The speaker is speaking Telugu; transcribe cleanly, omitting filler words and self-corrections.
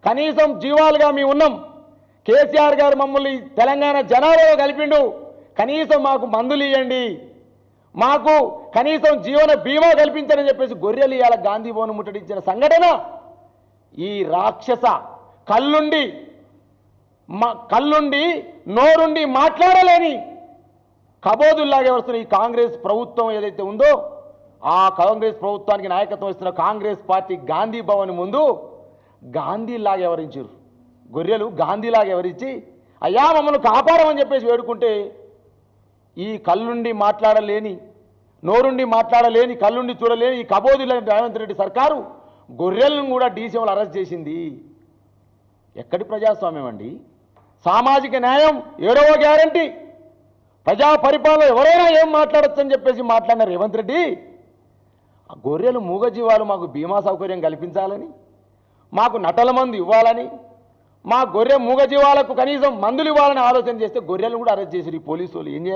కనీసం జీవాలుగా మేము ఉన్నాం. కేసీఆర్ గారు మమ్మల్ని తెలంగాణ జనాభాలో కలిపిండు. కనీసం మాకు మందులు ఇవ్వండి, మాకు కనీసం జీవన బీమా కల్పించని చెప్పేసి గొర్రెలు ఇవాళ గాంధీ భవన్ ముట్టడించిన సంఘటన ఈ రాక్షస కళ్ళుండి నోరుండి మాట్లాడలేని కబోదుల్లాగా వస్తున్న ఈ కాంగ్రెస్ ప్రభుత్వం ఏదైతే ఉందో ఆ కాంగ్రెస్ ప్రభుత్వానికి నాయకత్వం ఇస్తున్న కాంగ్రెస్ పార్టీ గాంధీ భవన్ ముందు గాంధీలాగా ఎవరించారు. గొర్రెలు గాంధీలాగా ఎవరించి అయ్యా మమ్మల్ని కాపాడమని చెప్పేసి వేడుకుంటే ఈ కళ్ళుండి మాట్లాడలేని నోరుండి మాట్లాడలేని కళ్ళుండి చూడలేని ఈ కబోదులని రేవంత్ రెడ్డి సర్కారు గొర్రెలను కూడా డీసీఎంలు అరెస్ట్ చేసింది. ఎక్కడి ప్రజాస్వామ్యం అండి? సామాజిక న్యాయం 7వ గ్యారంటీ, ప్రజా పరిపాలన ఎవరైనా ఏం మాట్లాడొచ్చని చెప్పేసి మాట్లాడిన రేవంత్ రెడ్డి ఆ గొర్రెలు మూగజీవాలు మాకు బీమా సౌకర్యం కల్పించాలని, మాకు నటల మందు ఇవ్వాలని, మా గొర్రె మూగజీవాలకు కనీసం మందులు ఇవ్వాలని ఆలోచన చేస్తే గొర్రెలు కూడా అరెస్ట్ చేశారు ఈ పోలీసు వాళ్ళు. ఏం చేయాలి?